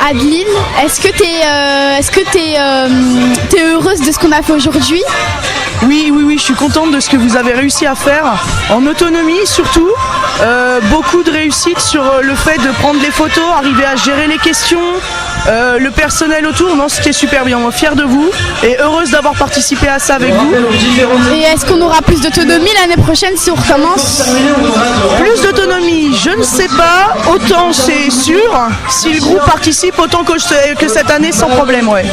Adeline, est-ce que t'es heureuse de ce qu'on a fait aujourd'hui? Oui, je suis contente de ce que vous avez réussi à faire, en autonomie surtout. Beaucoup de réussite sur le fait de prendre les photos, arriver à gérer les questions, le personnel autour. Non, c'était super bien, moi fière de vous et heureuse d'avoir participé à ça avec vous. Et est-ce qu'on aura plus d'autonomie l'année prochaine si on recommence? Plus d'autonomie, je ne sais pas, autant c'est sûr, si le groupe participe autant que cette année sans problème, ouais.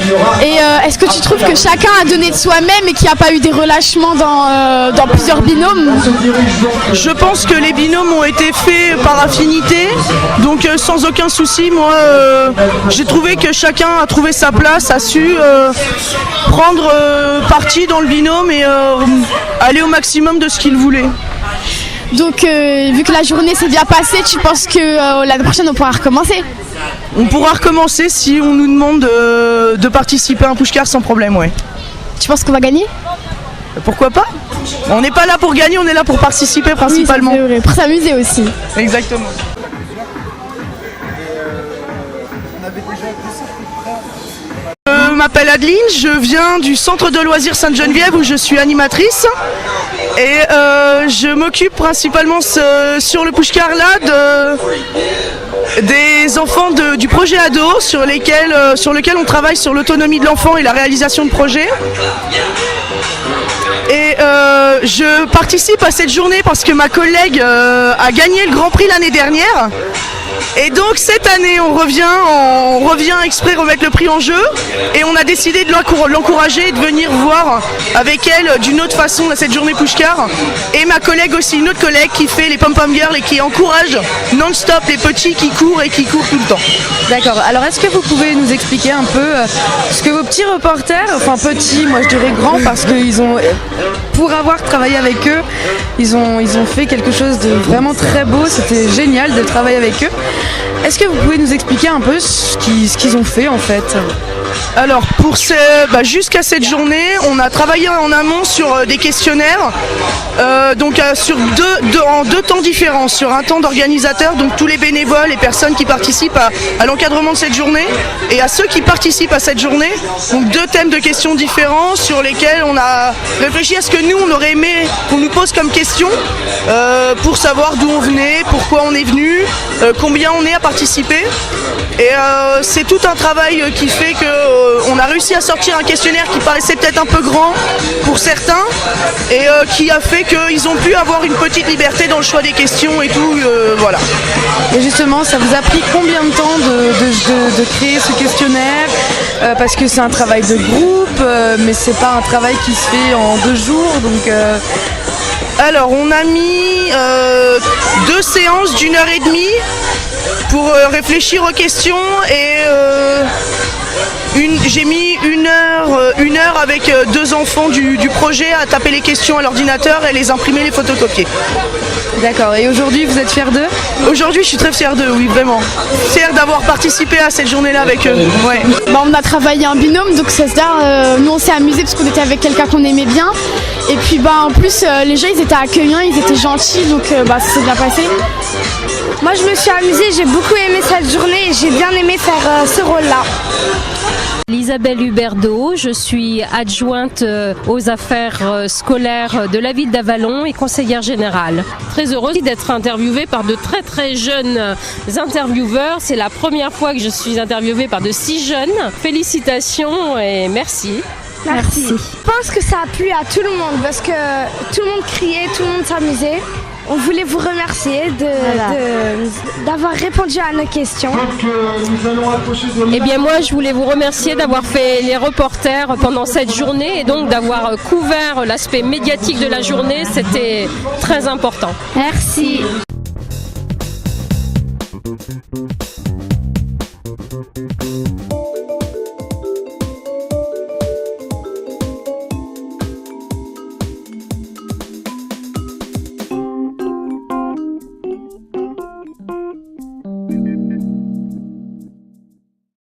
Et est-ce que tu trouves que chacun a donné de soi-même et qu'il n'y a pas eu des relâchements dans plusieurs binômes? Je pense que les binômes ont été faits par affinité, donc sans aucun souci. Moi, j'ai trouvé que chacun a trouvé sa place, a su prendre parti dans le binôme et aller au maximum de ce qu'il voulait. Donc, vu que la journée s'est bien passée, tu penses que l'année prochaine on pourra recommencer? On pourra recommencer si on nous demande de participer à un push-car sans problème, ouais. Tu penses qu'on va gagner? Pourquoi pas? On n'est pas là pour gagner, on est là pour participer principalement. Oui, c'est vrai, pour s'amuser aussi. Exactement. Je m'appelle Adeline, je viens du centre de loisirs Sainte-Geneviève où je suis animatrice et je m'occupe principalement sur le push-car là des enfants du projet ado sur lequel on travaille sur l'autonomie de l'enfant et la réalisation de projets. Et je participe à cette journée parce que ma collègue a gagné le Grand Prix l'année dernière. Et donc cette année on revient exprès remettre le prix en jeu et on a décidé de l'encourager et de venir voir avec elle d'une autre façon cette journée push-car. Et ma collègue aussi, une autre collègue qui fait les pom-pom girls et qui encourage non-stop les petits qui courent tout le temps. D'accord, alors est-ce que vous pouvez nous expliquer un peu ce que vos petits reporters, enfin petits, moi je dirais grands parce qu'ils ont, pour avoir travaillé avec eux, ils ont fait quelque chose de vraiment très beau, c'était génial de travailler avec eux. Est-ce que vous pouvez nous expliquer un peu ce qu'ils ont fait en fait? Alors jusqu'à cette journée, on a travaillé en amont sur des questionnaires, en deux temps différents, sur un temps d'organisateur, donc tous les bénévoles et personnes qui participent à l'encadrement de cette journée, et à ceux qui participent à cette journée, donc deux thèmes de questions différents sur lesquels on a réfléchi à ce que nous on aurait aimé qu'on nous pose comme question pour savoir d'où on venait, pourquoi on est venu, combien on est à participer. Et c'est tout un travail qui fait qu'on a réussi à sortir un questionnaire qui paraissait peut-être un peu grand pour certains et qui a fait qu'ils ont pu avoir une petite liberté dans le choix des questions et tout, voilà. Et justement, ça vous a pris combien de temps de créer ce questionnaire? Parce que c'est un travail de groupe, mais c'est pas un travail qui se fait en 2 jours, donc... Alors, on a mis 2 séances d'1 heure et demie pour réfléchir aux questions et j'ai mis une heure avec 2 enfants du projet à taper les questions à l'ordinateur et les imprimer, les photocopier. D'accord, et aujourd'hui vous êtes fiers d'eux? Aujourd'hui je suis très fière d'eux, oui vraiment. Fière d'avoir participé à cette journée-là avec eux. Ouais. On a travaillé en binôme, donc nous on s'est amusés parce qu'on était avec quelqu'un qu'on aimait bien. Et puis en plus les gens ils étaient accueillants, ils étaient gentils, donc ça s'est bien passé. Moi je me suis amusée, j'ai beaucoup aimé cette journée et j'ai bien aimé faire ce rôle-là. Isabelle Huberdeau, je suis adjointe aux affaires scolaires de la ville d'Avallon et conseillère générale. Très heureuse d'être interviewée par de très très jeunes intervieweurs. C'est la première fois que je suis interviewée par de si jeunes. Félicitations et merci. Merci. Je pense que ça a plu à tout le monde parce que tout le monde criait, tout le monde s'amusait. On voulait vous remercier d'avoir répondu à nos questions. Eh bien moi je voulais vous remercier d'avoir fait les reporters pendant cette journée et donc d'avoir couvert l'aspect médiatique de la journée, c'était très important. Merci.